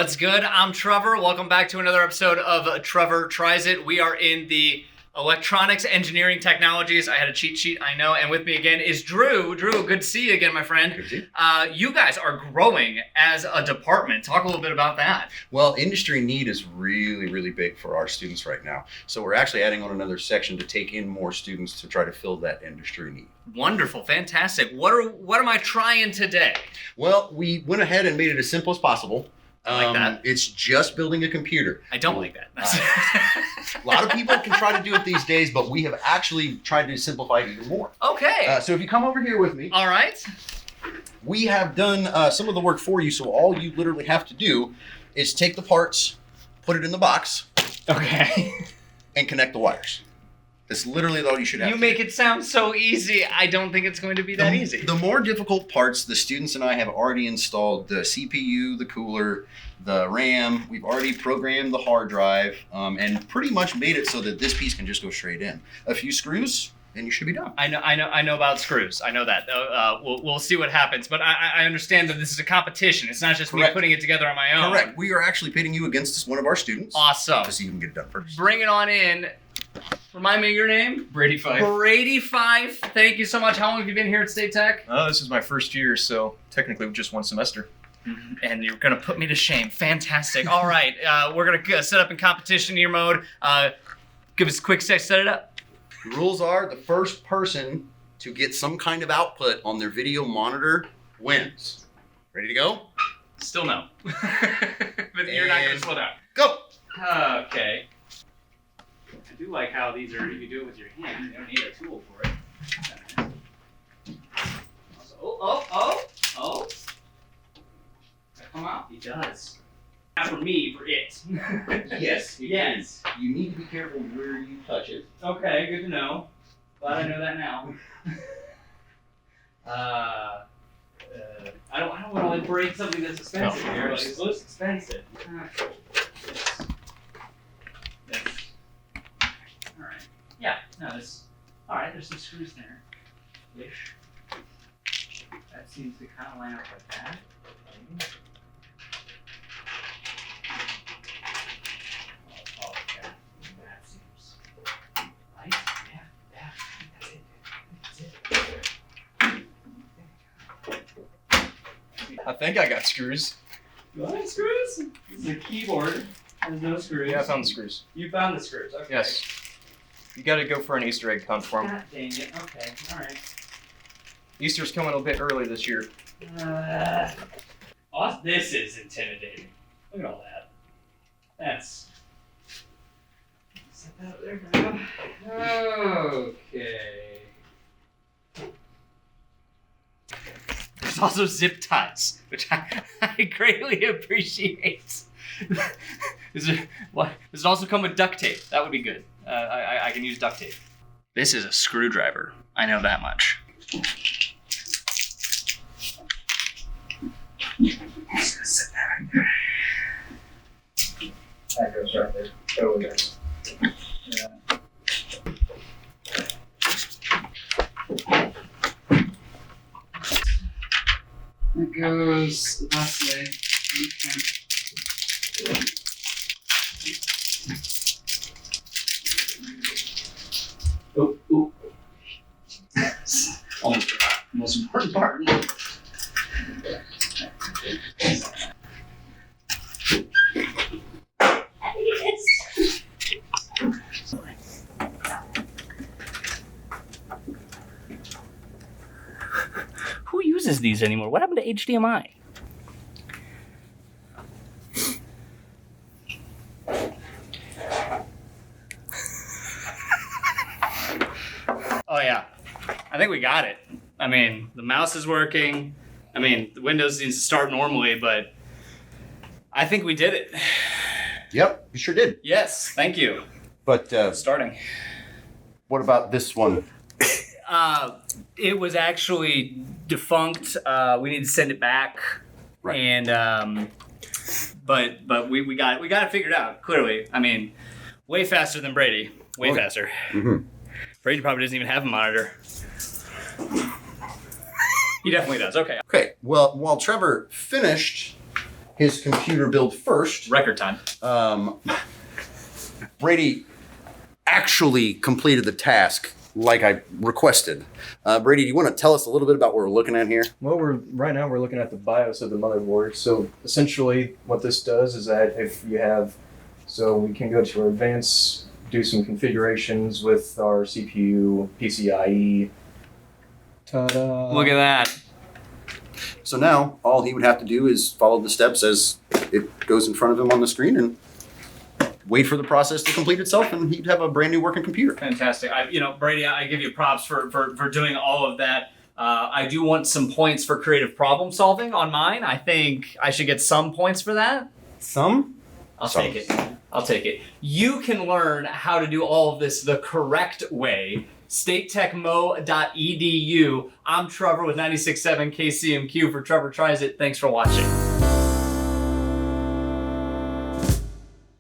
What's good? I'm Trevor. Welcome back to another episode of Trevor Tries It. We are in the electronics, engineering, technologies. I had a cheat sheet, I know. And with me again is Drew. Drew, good to see you again, my friend. Good to see you. You guys are growing as a department. Talk a little bit about that. Well, industry need is really big for our students right now. So we're actually adding on another section to take in more students to try to fill that industry need. Wonderful, fantastic. What am I trying today? Well, we went ahead and made it as simple as possible. I like that. It's just building a computer. I don't like that. A lot of people can try to do it these days, but we have actually tried to simplify it even more. Okay. So if you come over here with me, All right. we have done some of the work for you. So all you literally have to do is take the parts, put it in the box, Okay. and connect the wires. That's literally all you should have. You make it sound so easy. I don't think it's going to be that easy. The more difficult parts, the students and I have already installed the CPU, the cooler, the RAM. We've already programmed the hard drive and pretty much made it so that this piece can just go straight in. A few screws, and you should be done. I know about screws. I know that. We'll see what happens. But I understand that this is a competition. It's not just Correct. me putting it together on my own. Correct. We are actually pitting you against one of our students. Awesome. To see who can get it done first. Bring it on in. Remind me of your name? Brady Fife. Brady Fife. Thank you so much. How long have you been here at State Tech? This is my first year, so technically just one semester. And you're going to put me to shame. Fantastic. All right. We're going to set up in competition here mode. Give us a quick sec. Set it up. The rules are the first person to get some kind of output on their video monitor wins. Ready to go? Still no. But you're not going to slow down. Go! Okay. I do like how these are, you do it with your hand. You don't need a tool for it. Oh. Come out. He does. Not for me, for it. Yes. Yes. You need to be careful where you touch it. Okay, good to know. Glad I know that now. I don't want to like break something that's expensive here. Like, it looks expensive. Alright. Yeah, no, this. Alright, there's some screws there. Ish. That seems to kind of line up like that. Oh, okay. That seems right. Yeah. That's it. I think I got screws. You want screws? The keyboard has no screws. Yeah, I found the screws. You found the screws, okay. Yes. You gotta go for an Easter egg hunt for 'em. God dang it, okay, alright. Easter's coming a bit early this year. This is intimidating. Look at all that. That's... Set that up there for now. Okay. There's also zip ties, which I greatly appreciate. Does it also come with duct tape? That would be good. I can use duct tape. This is a screwdriver. I know that much. Just gonna sit that right there. That goes right there. Totally does. Yeah. It goes this way. Oh. Almost forgot. Most important part. Who uses these anymore? What happened to HDMI? Oh yeah, I think we got it. I mean, the mouse is working. I mean, the Windows needs to start normally, but I think we did it. Yep, you sure did. Yes, thank you. But Starting. what about this one? It was actually defunct. We need to send it back. Right. And but we got it figured out. Clearly, I mean, way faster than Brady. Way faster. Mm-hmm. Brady probably doesn't even have a monitor. He definitely does. Okay. Okay, well, while Trevor finished his computer build first. Record time. Brady actually completed the task like I requested. Brady, do you want to tell us a little bit about what we're looking at here? Well, right now we're looking at the BIOS of the motherboard. So essentially, what this does is that if you have, so we can go to our advanced, do some configurations with our CPU, PCIe. Ta-da! Look at that. So now all he would have to do is follow the steps as it goes in front of him on the screen and wait for the process to complete itself, and he'd have a brand new working computer. Fantastic. Brady, I give you props for doing all of that. I do want some points for creative problem solving on mine. I think I should get some points for that. Some? I'll take it. You can learn how to do all of this the correct way. statetechmo.edu. I'm Trevor with 96.7 KCMQ. For Trevor Tries It, thanks for watching.